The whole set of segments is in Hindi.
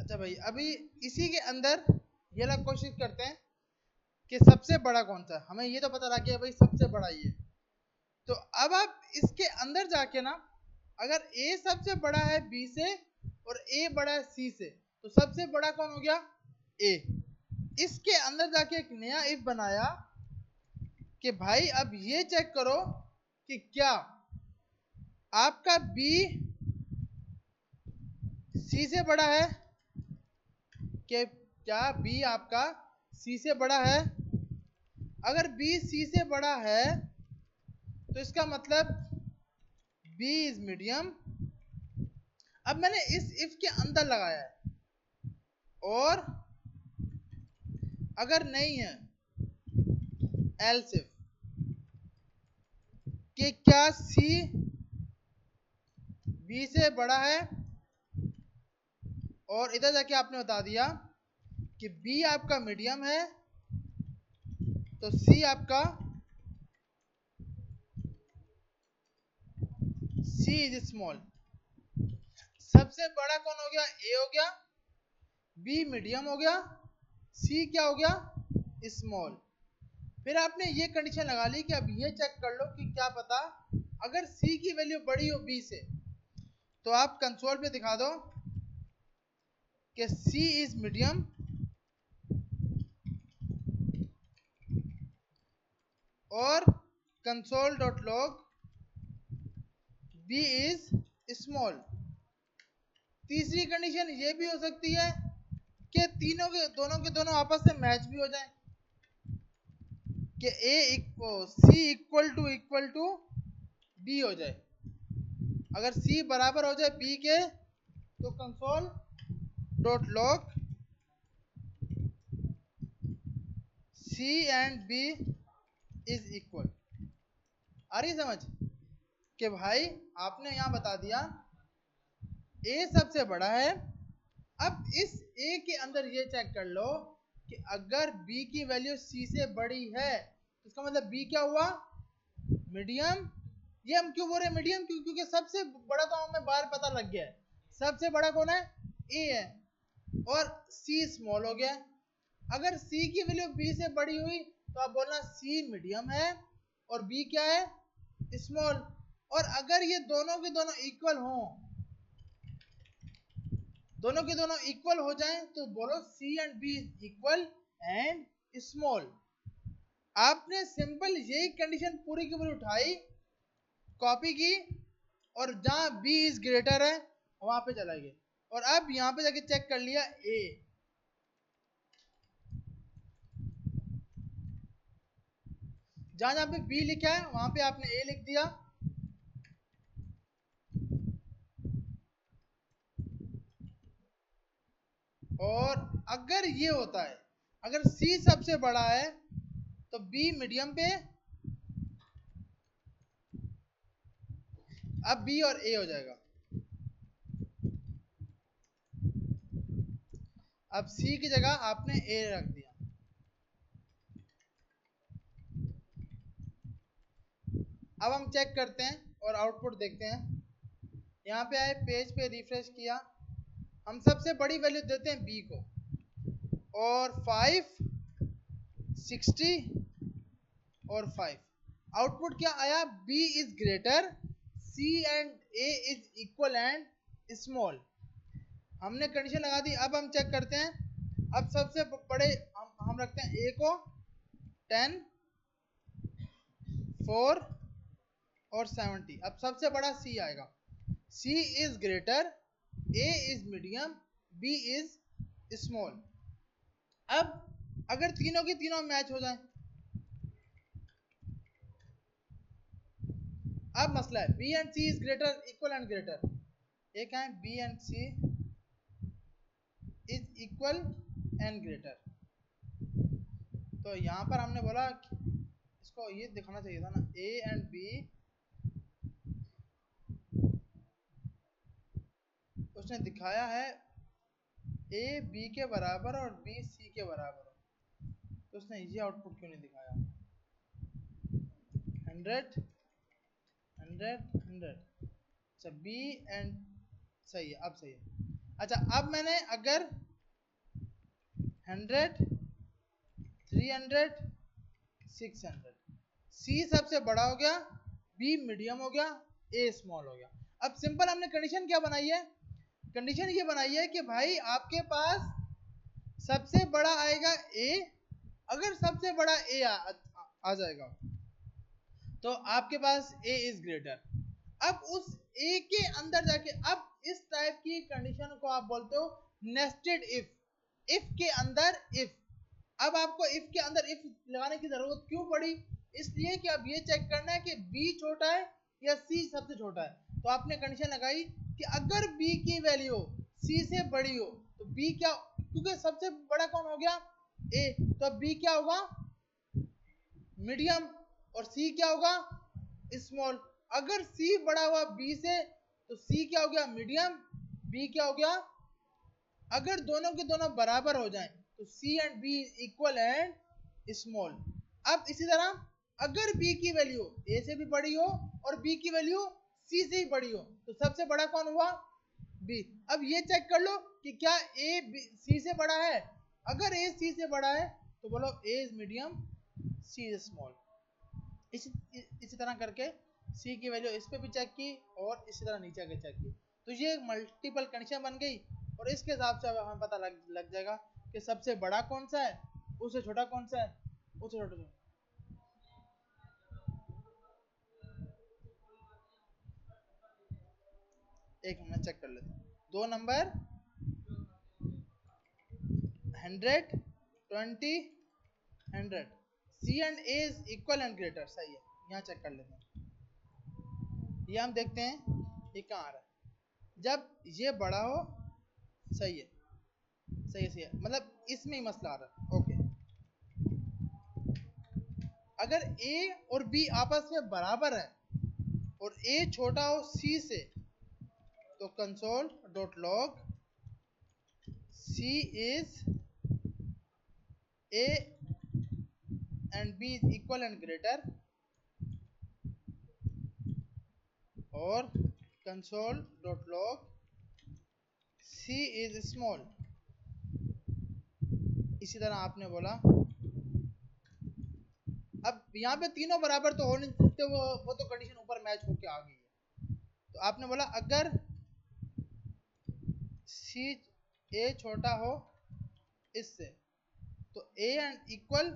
अच्छा भाई, अभी इसी के अंदर ये लोग कोशिश करते हैं कि सबसे बड़ा कौन सा। हमें ये तो पता लग गया भाई सबसे बड़ा ये। तो अब आप इसके अंदर जाके ना, अगर ए सबसे बड़ा है बी से और ए बड़ा है सी से, तो सबसे बड़ा कौन हो गया? ए। इसके अंदर जाके एक नया इफ बनाया कि भाई अब ये चेक करो कि क्या आपका बी सी से बड़ा है, कि क्या बी आपका सी से बड़ा है। अगर बी सी से बड़ा है तो इसका मतलब बी इज मीडियम। अब मैंने इस इफ के अंदर लगाया है, और अगर नहीं है एल्स इफ, कि क्या सी बी से बड़ा है, और इधर जाके आपने बता दिया कि बी आपका मीडियम है, तो सी आपका सी इज स्मॉल। सबसे बड़ा कौन हो गया? ए हो गया, बी मीडियम हो गया, सी क्या हो गया? स्मॉल। फिर आपने ये कंडीशन लगा ली कि अब ये चेक कर लो कि क्या पता अगर सी की वैल्यू बड़ी हो बी से, तो आप कंसोल पे दिखा दो कि सी इज मीडियम और console dot log B is small. तीसरी कंडीशन ये भी हो सकती है कि दोनों के दोनों आपस में मैच भी हो जाए, कि सी इक्वल टू बी हो जाए। अगर सी बराबर हो जाए बी के, तो console dot log C and B is equal. आ रही समझ कि भाई आपने यहां बता दिया ए सबसे बड़ा है। अब इस ए के अंदर ये चेक कर लो कि अगर बी की वैल्यू सी से बड़ी है, तो इसका मतलब बी क्या हुआ? मीडियम। ये हम क्यों बोल रहे हैं मीडियम? क्योंकि सबसे बड़ा तो हमें बाहर पता लग गया है, सबसे बड़ा कौन है? ए है, और सी स्मॉल हो गया। अगर सी की वैल्यू बी से बड़ी हुई तो आप बोलना सी मीडियम है और बी क्या है? स्मॉल। और अगर ये दोनों के दोनों इक्वल हों, दोनों के दोनों इक्वल हो जाएं, तो बोलो C and B equal and small. आपने सिंपल यही कंडीशन पूरी की पूरी उठाई, कॉपी की, और जहां बी इज ग्रेटर है वहां पे चला गया, और अब यहां पे जाके चेक कर लिया ए। जहां जहां पे बी लिखा है वहां पे आपने ए लिख दिया, और अगर ये होता है, अगर सी सबसे बड़ा है तो बी मीडियम पे, अब बी और ए हो जाएगा। अब सी की जगह आपने ए रख दिया। अब हम चेक करते हैं और आउटपुट देखते हैं। यहाँ पे आए, पेज पे रिफ्रेश किया, हम सबसे बड़ी वैल्यू देते हैं बी को, और 5, 60 और 5। आउटपुट क्या आया? B is greater, C and A is equal and small. हमने कंडीशन लगा दी। अब हम चेक करते हैं। अब सबसे बड़े हम रखते हैं ए को 10, 4 और 70। अब सबसे बड़ा सी आएगा। C is greater, A is medium, B is small. अब अगर तीनों की तीनों मैच हो जाए, अब मसला है B and C is greater, equal and greater. एक है B and C is equal and greater. तो यहां पर हमने बोला इसको ये दिखाना चाहिए था ना, ए एंड बी, उसने दिखाया है ए बी के बराबर और बी सी के बराबर हो, तो उसने ये आउटपुट क्यों नहीं दिखाया? 100, 100, 100। अच्छा बी एंड, सही है, अब सही है। अच्छा, अब मैंने अगर 100, 300, 600, सी सबसे बड़ा हो गया, बी मीडियम हो गया, ए स्मॉल हो गया। अब सिंपल हमने कंडीशन क्या बनाई है? कंडीशन ये बनाई है कि भाई आपके पास सबसे बड़ा आएगा ए, अगर सबसे बड़ा ए आ जाएगा तो आपके पास ए इज ग्रेटर। अब उस ए के अंदर जाके, अब इस टाइप की कंडीशन को आप बोलते हो नेस्टेड इफ। इफ के अंदर इफ। अब आपको इफ के अंदर इफ लगाने की जरूरत क्यों पड़ी? इसलिए कि अब ये चेक करना है कि बी छोटा है या सी सबसे छोटा है। तो आपने कंडीशन लगाई कि अगर बी की वैल्यू सी से बड़ी हो तो बी क्या, क्योंकि सबसे बड़ा कौन हो गया? ए, तो अब बी क्या होगा? मीडियम। और सी क्या होगा? स्मॉल। अगर सी बड़ा हुआ बी से तो सी क्या हो गया? मीडियम। बी क्या हो गया? अगर दोनों के दोनों बराबर हो जाएं तो C and B equal and small. अब इसी तरह अगर बी की वैल्यू ए से भी बड़ी हो और बी की वैल्यू सी से ही बड़ी हो तो सबसे बड़ा कौन हुआ? बी। अब ये चेक कर लो कि क्या ए सी से बड़ा है। अगर ए सी से बड़ा है तो बोलो A is medium, C is small. इसी तरह करके सी की वैल्यू इस पे भी चेक की और इसी तरह नीचे आके चेक की। तो ये मल्टीपल कंडीशन बन गई और इसके हिसाब से हमें पता लग जाएगा कि सबसे बड़ा कौन सा है, उससे छोटा कौन सा है, उससे छोटा। एक मिनट चेक कर लेते हैं। दो number 100, 20, 100, C and A is equal and greater. सही है, यहाँ चेक कर लेते हैं। ये हम देखते हैं ये कहाँ आ रहा है। जब ये बड़ा हो, सही है, सही है, मतलब इसमें ही मसला आ रहा है। ओके, अगर ए और बी आपस में बराबर है और ए छोटा हो सी से तो console dot log C is A and B is equal and greater, और console dot log C is small. इसी तरह आपने बोला, अब यहाँ पे तीनों बराबर तो हो नहीं सकते, वो तो कंडीशन ऊपर मैच होके आ गई है। तो आपने बोला अगर सी ए छोटा हो इससे तो A and equal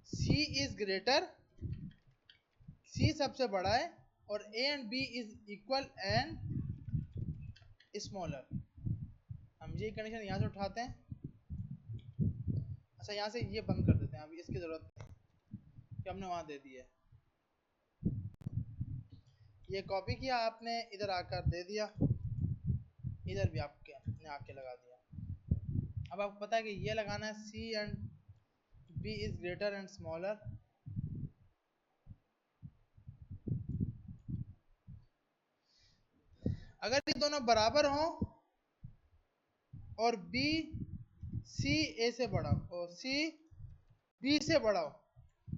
C is greater, C सबसे बड़ा है और A and B is equal and smaller. हम ये कंडीशन यहाँ से उठाते हैं। अच्छा, यहाँ से ये बंद कर देते हैं, अभी इसकी जरूरत नहीं कि हमने वहां दे दी है। ये कॉपी किया आपने, इधर आकर दे दिया, इधर भी आपने आके लगा दिया। अब आपको पता है कि ये लगाना है C and B is greater and smaller. अगर ये दोनों बराबर हों और बी सी ए से बड़ा हो और सी बी से बड़ा हो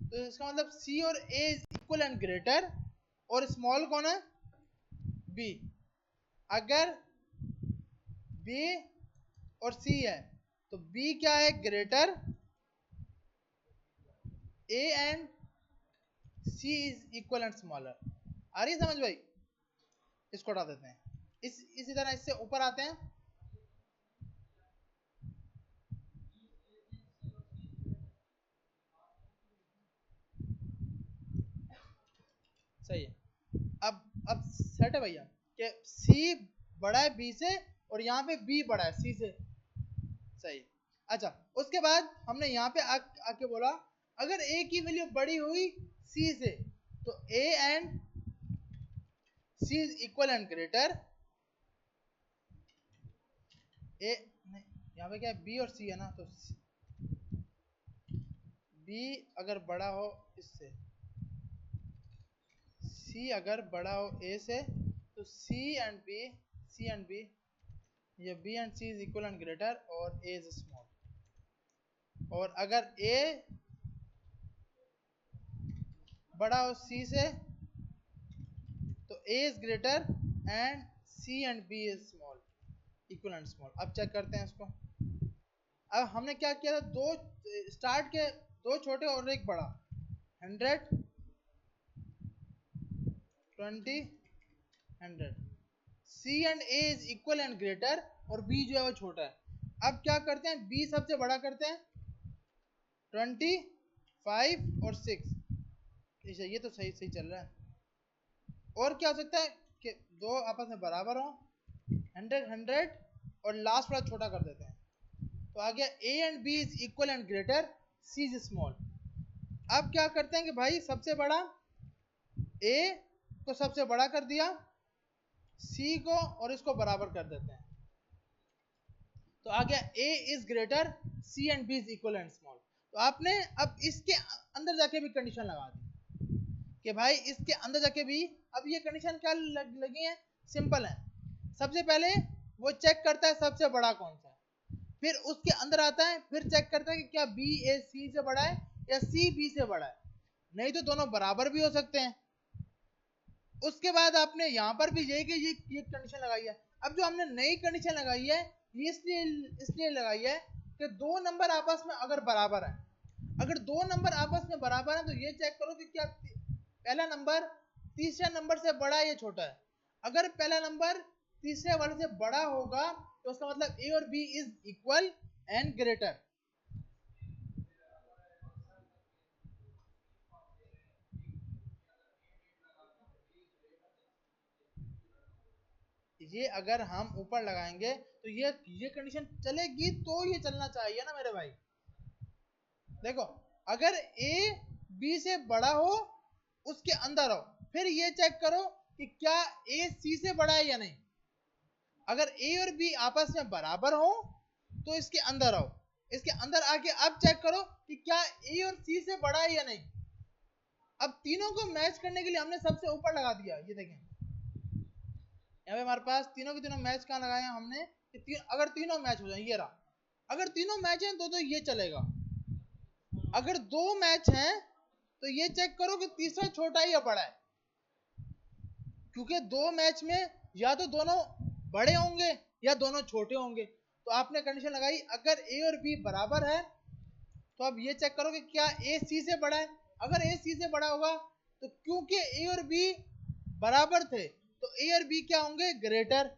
तो इसका मतलब सी और ए इक्वल एंड ग्रेटर, और स्मॉल कौन है? बी। अगर बी और सी है तो बी क्या है? Greater, A and C is equal and smaller. आ रही है समझ भाई? इसको हटा देते हैं। इसी तरह इससे ऊपर आते हैं। सही है। अब सेट है भैया कि सी बड़ा है बी से और यहाँ पे बी बड़ा है सी से। सही। अच्छा, उसके बाद हमने यहाँ पे आके बोला अगर ए की वैल्यू बड़ी हुई सी से तो A and C is equal and greater. A नहीं, यहाँ पे क्या है? बी और सी है ना, तो बी अगर बड़ा हो इससे, सी अगर बड़ा हो ए से तो सी एंड बी, ये B and C is equal and greater और ए इज स्मॉल। और अगर ए बड़ा हो सी से तो A is greater and C and B is small, equal and small. अब चेक करते हैं इसको। अब हमने क्या किया था, दो स्टार्ट के, दो छोटे और एक बड़ा, 100 20 100। C and A is equal and greater, और बी जो है वो छोटा है। अब क्या करते हैं, बी सबसे बड़ा करते हैं, 25 और 6। ये तो सही सही चल रहा है। और क्या हो सकता है कि दो आपस में बराबर हो, 100 100, और लास्ट वाला छोटा कर देते हैं। तो आ गया A and B is equal and greater, C is small. अब क्या करते हैं कि भाई सबसे बड़ा ए को सबसे बड़ा कर दिया, सी को और इसको बराबर कर देते हैं। तो आ गया A is greater, C and B is equal and small. तो आपने अब इसके अंदर जाके भी कंडीशन लगा दी कि भाई इसके अंदर जाके भी, अब ये कंडीशन क्या लगी है, सिंपल है। सबसे पहले वो चेक करता है सबसे बड़ा कौन सा है, फिर उसके अंदर आता है, फिर चेक करता है कि क्या बी ए सी से बड़ा है या सी बी से बड़ा है, नहीं तो दोनों बराबर भी हो सकते हैं। उसके बाद आपने यहाँ पर भी ये कंडीशन लगाई है। अब जो हमने नई कंडीशन लगाई है, ये इसलिए लगाई है कि दो नंबर आपस में अगर बराबर है, अगर दो नंबर आपस में बराबर है तो ये चेक करो कि क्या पहला नंबर तीसरे नंबर से बड़ा है या छोटा है। अगर पहला नंबर तीसरे वाले से बड़ा होगा तो उसका मतलब ए और B is equal and greater. ये अगर हम ऊपर लगाएंगे तो ये कंडीशन चलेगी, तो ये चलना चाहिए ना मेरे भाई। देखो, अगर ए बी से बड़ा हो उसके अंदर हो, फिर ये चेक करो कि क्या ए सी से बड़ा है या नहीं। अगर ए और बी आपस में बराबर हो तो इसके अंदर आओ, इसके अंदर आके अब चेक करो कि क्या ए और सी से बड़ा है या नहीं। अब तीनों को मैच करने के लिए हमने सबसे ऊपर लगा दिया। ये देखें, यहाँ पे हमारे पास तीनों के तीनों मैच कहाँ लगाए हैं हमने, कि अगर तीनों मैच हो जाए, ये रहा, अगर तीनों मैच हैं तो ये चलेगा। अगर दो मैच हैं तो ये चेक करो कि तीसरा छोटा है या बड़ा है, क्योंकि दो मैच में या तो दोनों बड़े होंगे या दोनों छोटे होंगे। तो आपने कंडीशन लगाई, अगर ए और बी बराबर है तो अब ये चेक करो कि क्या ए सी से बड़ा है। अगर ए सी से बड़ा होगा तो क्योंकि ए और बी बराबर थे तो ए और बी क्या होंगे, ग्रेटर,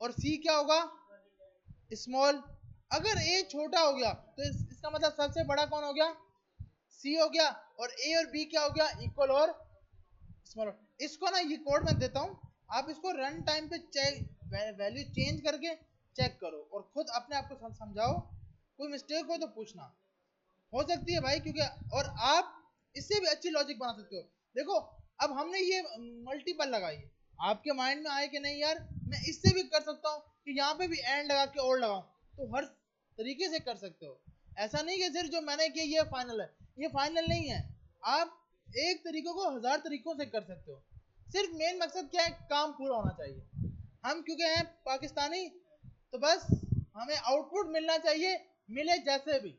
और सी क्या होगा, स्मॉल। अगर ए छोटा हो गया तो इसका मतलब सबसे बड़ा कौन हो गया, सी हो गया, और ए और बी क्या हो गया, इक्वल और स्मॉल। इसको ना ये कोड मैं देता हूं, आप इसको रन टाइम पे वैल्यू चेंज करके चेक करो और खुद अपने आप को समझाओ। कोई मिस्टेक हो तो पूछना, हो सकती है भाई, क्योंकि और आप इससे भी अच्छी लॉजिक बना सकते हो। देखो, अब हमने ये मल्टीपल लगाई है, आपके माइंड में आए कि नहीं यार मैं इससे भी कर सकता हूँ कि यहाँ पे भी एंड लगा के और लगाऊं, तो हर तरीके से कर सकते हो। ऐसा नहीं कि सिर्फ जो मैंने किया ये फाइनल है, ये फाइनल नहीं है। आप एक तरीकों को 1000 तरीकों से कर सकते हो। सिर्फ मेन मकसद क्या है, काम पूरा होना चाहिए। हम क्योंकि हैं पाकिस्तानी, तो बस हमें आउटपुट मिलना चाहिए, मिले जैसे भी,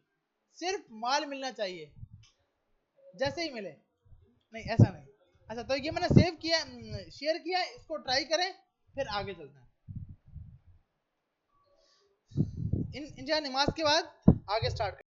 सिर्फ माल मिलना चाहिए, जैसे ही मिले। नहीं ऐसा नहीं। अच्छा, तो ये मैंने सेव किया, शेयर किया, इसको ट्राई करें, फिर आगे चलते हैं। इन इंजा नमाज के बाद आगे स्टार्ट